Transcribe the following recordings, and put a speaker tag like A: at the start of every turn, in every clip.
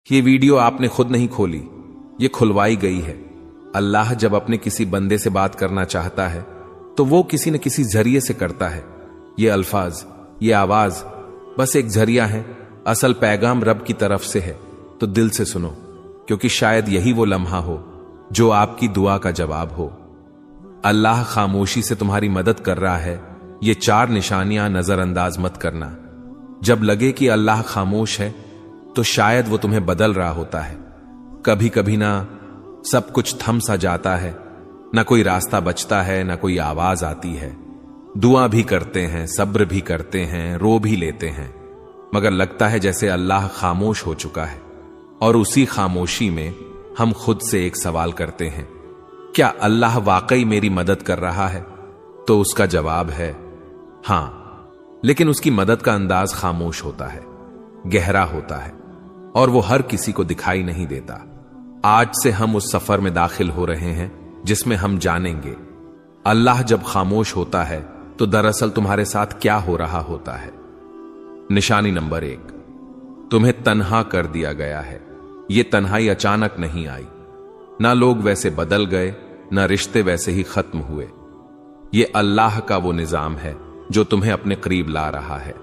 A: ये वीडियो आपने खुद नहीं खोली, ये खुलवाई गई है। अल्लाह जब अपने किसी बंदे से बात करना चाहता है तो वो किसी न किसी जरिए से करता है। ये अल्फाज, ये आवाज बस एक जरिया है, असल पैगाम रब की तरफ से है। तो दिल से सुनो, क्योंकि शायद यही वो लम्हा हो जो आपकी दुआ का जवाब हो। अल्लाह खामोशी से तुम्हारी मदद कर रहा है। ये 4 निशानियां नजरअंदाज मत करना। जब लगे कि अल्लाह खामोश है तो शायद वो तुम्हें बदल रहा होता है। कभी कभी ना सब कुछ थम सा जाता है, ना कोई रास्ता बचता है, ना कोई आवाज आती है। दुआ भी करते हैं, सब्र भी करते हैं, रो भी लेते हैं, मगर लगता है जैसे अल्लाह खामोश हो चुका है। और उसी खामोशी में हम खुद से एक सवाल करते हैं, क्या अल्लाह वाकई मेरी मदद कर रहा है? तो उसका जवाब है हां, लेकिन उसकी मदद का अंदाज खामोश होता है, गहरा होता है, और वो हर किसी को दिखाई नहीं देता। आज से हम उस सफर में दाखिल हो रहे हैं जिसमें हम जानेंगे अल्लाह जब खामोश होता है तो दरअसल तुम्हारे साथ क्या हो रहा होता है। निशानी नंबर 1, तुम्हें तन्हा कर दिया गया है। यह तन्हाई अचानक नहीं आई, ना लोग वैसे बदल गए, ना रिश्ते वैसे ही खत्म हुए। यह अल्लाह का वो निजाम है जो तुम्हें अपने करीब ला रहा है।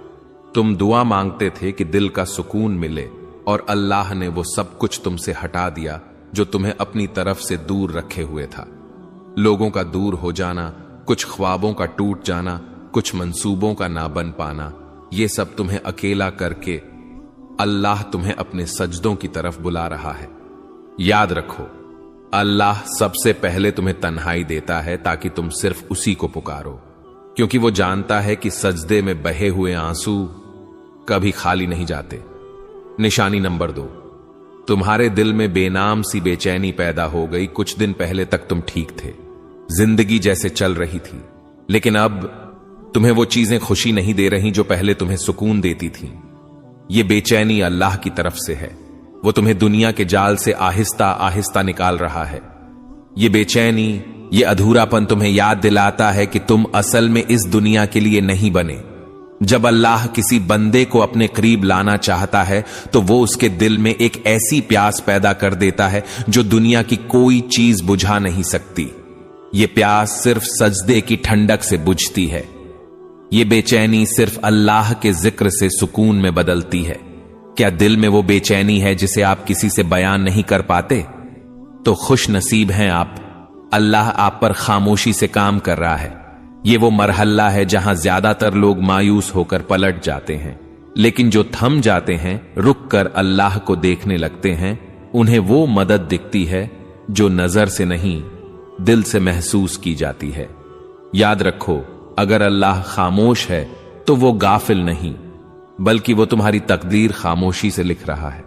A: तुम दुआ मांगते थे कि दिल का सुकून मिले, और अल्लाह ने वो सब कुछ तुमसे हटा दिया जो तुम्हें अपनी तरफ से दूर रखे हुए था। लोगों का दूर हो जाना, कुछ ख्वाबों का टूट जाना, कुछ मंसूबों का ना बन पाना, ये सब तुम्हें अकेला करके अल्लाह तुम्हें अपने सजदों की तरफ बुला रहा है। याद रखो, अल्लाह सबसे पहले तुम्हें तन्हाई देता है ताकि तुम सिर्फ उसी को पुकारो, क्योंकि वो जानता है कि सजदे में बहे हुए आंसू कभी खाली नहीं जाते। निशानी नंबर 2, तुम्हारे दिल में बेनाम सी बेचैनी पैदा हो गई। कुछ दिन पहले तक तुम ठीक थे, जिंदगी जैसे चल रही थी, लेकिन अब तुम्हें वो चीजें खुशी नहीं दे रही जो पहले तुम्हें सुकून देती थी। ये बेचैनी अल्लाह की तरफ से है। वो तुम्हें दुनिया के जाल से आहिस्ता आहिस्ता निकाल रहा है। ये बेचैनी, ये अधूरापन तुम्हें याद दिलाता है कि तुम असल में इस दुनिया के लिए नहीं बने। जब अल्लाह किसी बंदे को अपने करीब लाना चाहता है तो वो उसके दिल में एक ऐसी प्यास पैदा कर देता है जो दुनिया की कोई चीज बुझा नहीं सकती। ये प्यास सिर्फ सजदे की ठंडक से बुझती है। ये बेचैनी सिर्फ अल्लाह के जिक्र से सुकून में बदलती है। क्या दिल में वो बेचैनी है जिसे आप किसी से बयान नहीं कर पाते? तो खुश नसीब हैं आप, अल्लाह आप पर खामोशी से काम कर रहा है। ये वो मरहला है जहां ज्यादातर लोग मायूस होकर पलट जाते हैं, लेकिन जो थम जाते हैं, रुक कर अल्लाह को देखने लगते हैं, उन्हें वो मदद दिखती है जो नजर से नहीं, दिल से महसूस की जाती है। याद रखो, अगर अल्लाह खामोश है तो वो गाफिल नहीं, बल्कि वो तुम्हारी तकदीर खामोशी से लिख रहा है।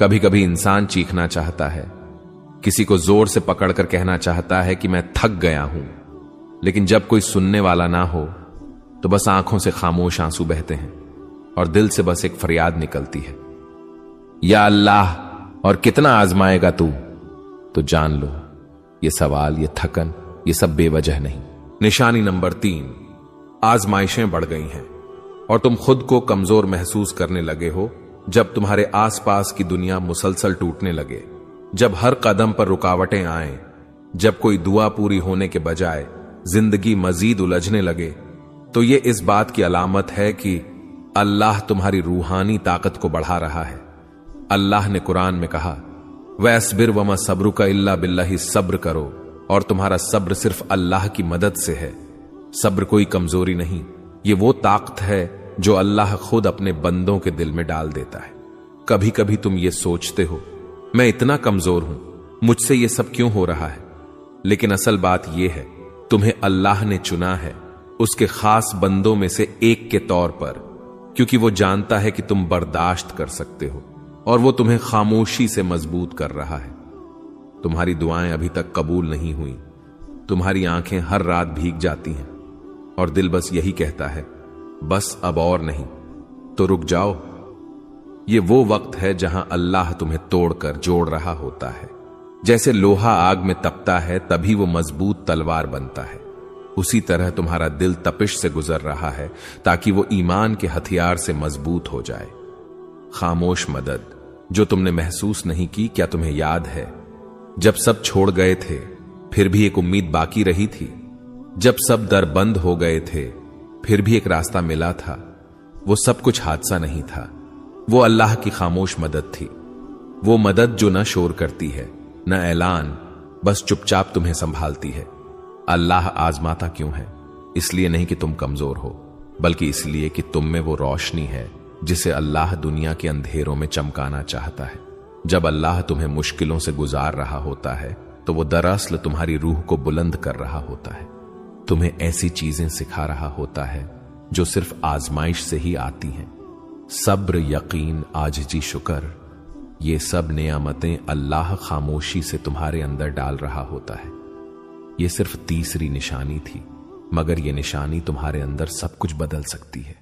A: कभी कभी इंसान चीखना चाहता है, किसी को जोर से पकड़कर कहना चाहता है कि मैं थक गया हूं, लेकिन जब कोई सुनने वाला ना हो तो बस आंखों से खामोश आंसू बहते हैं और दिल से बस एक फरियाद निकलती है, या अल्लाह, और कितना आजमाएगा तू? तो जान लो, ये सवाल, ये थकन, ये सब बेवजह नहीं। निशानी नंबर 3, आजमाइशें बढ़ गई हैं और तुम खुद को कमजोर महसूस करने लगे हो। जब तुम्हारे आसपास की दुनिया मुसलसल टूटने लगे, जब हर कदम पर रुकावटें आए, जब कोई दुआ पूरी होने के बजाय जिंदगी मजीद उलझने लगे, तो ये इस बात की अलामत है कि अल्लाह तुम्हारी रूहानी ताकत को बढ़ा रहा है। अल्लाह ने कुरान में कहा, वस्बिर वमा सब्रुका इल्ला बिल्लाहि, सब्र करो और तुम्हारा सब्र सिर्फ अल्लाह की मदद से है। सब्र कोई कमजोरी नहीं, ये वो ताकत है जो अल्लाह खुद अपने बंदों के दिल में डाल देता है। कभी कभी तुम ये सोचते हो, मैं इतना कमजोर हूं, मुझसे ये सब क्यों हो रहा है? लेकिन असल बात यह है, तुम्हें अल्लाह ने चुना है उसके खास बंदों में से एक के तौर पर, क्योंकि वो जानता है कि तुम बर्दाश्त कर सकते हो, और वो तुम्हें खामोशी से मजबूत कर रहा है। तुम्हारी दुआएं अभी तक कबूल नहीं हुई, तुम्हारी आंखें हर रात भीग जाती हैं और दिल बस यही कहता है, बस अब और नहीं। तो रुक जाओ, ये वो वक्त है जहां अल्लाह तुम्हें तोड़कर जोड़ रहा होता है। जैसे लोहा आग में तपता है तभी वो मजबूत तलवार बनता है, उसी तरह तुम्हारा दिल तपिश से गुजर रहा है ताकि वो ईमान के हथियार से मजबूत हो जाए। खामोश मदद, जो तुमने महसूस नहीं की, क्या तुम्हें याद है जब सब छोड़ गए थे फिर भी एक उम्मीद बाकी रही थी? जब सब दर बंद हो गए थे फिर भी एक रास्ता मिला था। वो सब कुछ हादसा नहीं था, वो अल्लाह की खामोश मदद थी। वो मदद जो न शोर करती है न ऐलान, बस चुपचाप तुम्हें संभालती है। अल्लाह आजमाता क्यों है? इसलिए नहीं कि तुम कमजोर हो, बल्कि इसलिए कि तुम में वो रोशनी है जिसे अल्लाह दुनिया के अंधेरों में चमकाना चाहता है। जब अल्लाह तुम्हें मुश्किलों से गुजार रहा होता है तो वो दरअसल तुम्हारी रूह को बुलंद कर रहा होता है, तुम्हें ऐसी चीजें सिखा रहा होता है जो सिर्फ आजमाइश से ही आती हैं। सब्र, यकीन, आजिज़ी, शुक्र, ये सब नेमतें अल्लाह खामोशी से तुम्हारे अंदर डाल रहा होता है। ये सिर्फ तीसरी निशानी थी, मगर ये निशानी तुम्हारे अंदर सब कुछ बदल सकती है।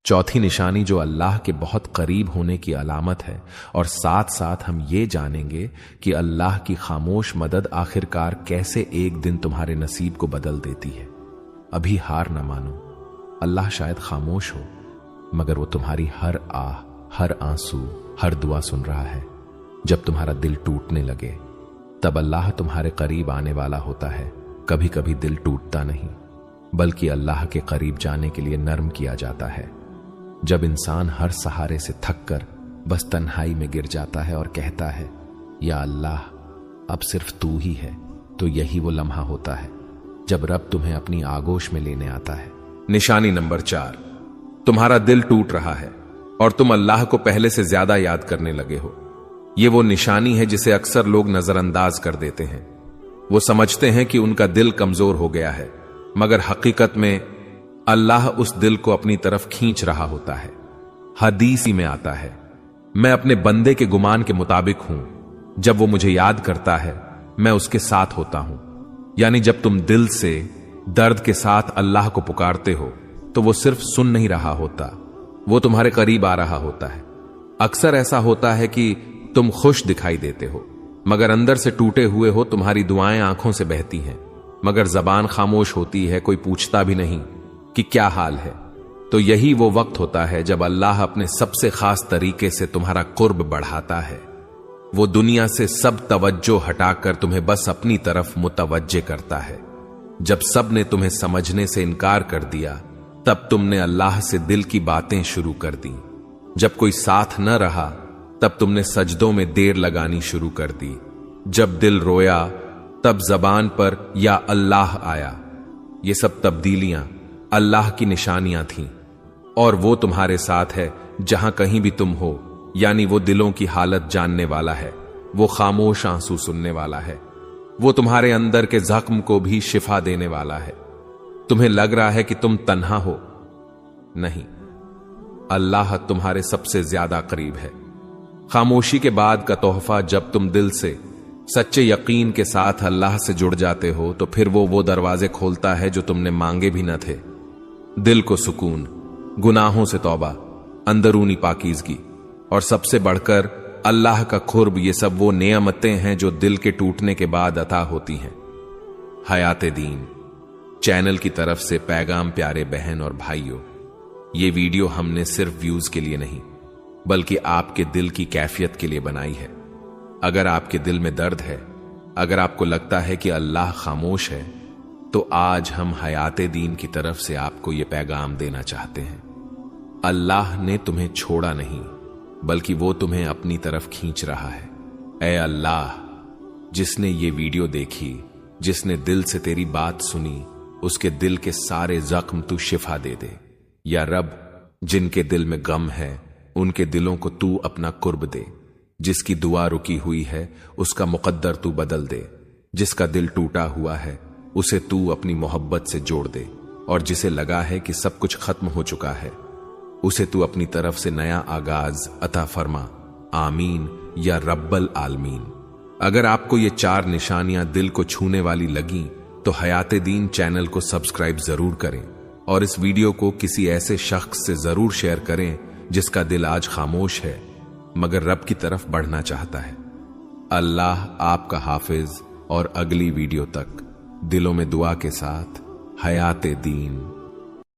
A: चौथी निशानी जो अल्लाह के बहुत करीब होने की अलामत है, और साथ साथ हम ये जानेंगे कि अल्लाह की खामोश मदद आखिरकार कैसे एक दिन तुम्हारे नसीब को बदल देती है। अभी हार न मानो, अल्लाह शायद खामोश हो, मगर वो तुम्हारी हर आह, हर आंसू, हर दुआ सुन रहा है। जब तुम्हारा दिल टूटने लगे तब अल्लाह तुम्हारे करीब आने वाला होता है। कभी कभी दिल टूटता नहीं, बल्कि अल्लाह के करीब जाने के लिए नर्म किया जाता है। जब इंसान हर सहारे से थक कर बस तन्हाई में गिर जाता है और कहता है, या अल्लाह अब सिर्फ तू ही है, तो यही वो लम्हा होता है जब रब तुम्हें अपनी आगोश में लेने आता है। निशानी नंबर 4, तुम्हारा दिल टूट रहा है और तुम अल्लाह को पहले से ज्यादा याद करने लगे हो। ये वो निशानी है जिसे अक्सर लोग नजरअंदाज कर देते हैं। वो समझते हैं कि उनका दिल कमजोर हो गया है, मगर हकीकत में अल्लाह उस दिल को अपनी तरफ खींच रहा होता है। हदीस में आता है, मैं अपने बंदे के गुमान के मुताबिक हूं, जब वो मुझे याद करता है मैं उसके साथ होता हूं। यानी जब तुम दिल से दर्द के साथ अल्लाह को पुकारते हो तो वो सिर्फ सुन नहीं रहा होता, वो तुम्हारे करीब आ रहा होता है। अक्सर ऐसा होता है कि तुम खुश दिखाई देते हो, मगर अंदर से टूटे हुए हो। तुम्हारी दुआएं आंखों से बहती हैं, मगर जबान खामोश होती है, कोई पूछता भी नहीं कि क्या हाल है। तो यही वो वक्त होता है जब अल्लाह अपने सबसे खास तरीके से तुम्हारा कुर्ब बढ़ाता है। वो दुनिया से सब तवज्जो हटाकर तुम्हें बस अपनी तरफ मुतवज्जे करता है। जब सब ने तुम्हें समझने से इनकार कर दिया, तब तुमने अल्लाह से दिल की बातें शुरू कर दी। जब कोई साथ न रहा, तब तुमने सजदों में देर लगानी शुरू कर दी। जब दिल रोया, तब जबान पर या अल्लाह आया। ये सब तब्दीलियां अल्लाह की निशानियां थीं, और वो तुम्हारे साथ है जहां कहीं भी तुम हो। यानी वो दिलों की हालत जानने वाला है, वो खामोश आंसू सुनने वाला है, वो तुम्हारे अंदर के जख्म को भी शिफा देने वाला है। तुम्हें लग रहा है कि तुम तन्हा हो, नहीं, अल्लाह तुम्हारे सबसे ज्यादा करीब है। खामोशी के बाद का तोहफा, जब तुम दिल से सच्चे यकीन के साथ अल्लाह से जुड़ जाते हो, तो फिर वो दरवाजे खोलता है जो तुमने मांगे भी न थे। दिल को सुकून, गुनाहों से तौबा, अंदरूनी पाकीज़गी और सबसे बढ़कर अल्लाह का खुर्ब, ये सब वो नेमतें हैं जो दिल के टूटने के बाद अता होती हैं। हयाते दीन चैनल की तरफ से पैगाम प्यारे बहन और भाइयों, ये वीडियो हमने सिर्फ व्यूज के लिए नहीं, बल्कि आपके दिल की कैफियत के लिए बनाई है। अगर आपके दिल में दर्द है, अगर आपको लगता है कि अल्लाह खामोश है, तो आज हम हयाते दीन की तरफ से आपको यह पैगाम देना चाहते हैं। अल्लाह ने तुम्हें छोड़ा नहीं, बल्कि वो तुम्हें अपनी तरफ खींच रहा है। ऐ अल्लाह, जिसने ये वीडियो देखी, जिसने दिल से तेरी बात सुनी, उसके दिल के सारे जख्म तू शिफा दे दे। या रब, जिनके दिल में गम है, उनके दिलों को तू अपना कुर्ब दे। जिसकी दुआ रुकी हुई है, उसका मुकद्दर तू बदल दे। जिसका दिल टूटा हुआ है, उसे तू अपनी मोहब्बत से जोड़ दे। और जिसे लगा है कि सब कुछ खत्म हो चुका है, उसे तू अपनी तरफ से नया आगाज अता फरमा। आमीन या रब्बल आलमीन। अगर आपको ये 4 निशानियां दिल को छूने वाली लगी, तो हयाते दीन चैनल को सब्सक्राइब जरूर करें और इस वीडियो को किसी ऐसे शख्स से जरूर शेयर करें जिसका दिल आज खामोश है, मगर रब की तरफ बढ़ना चाहता है। अल्लाह आपका हाफिज, और अगली वीडियो तक दिलों में दुआ के साथ हयाते दीन।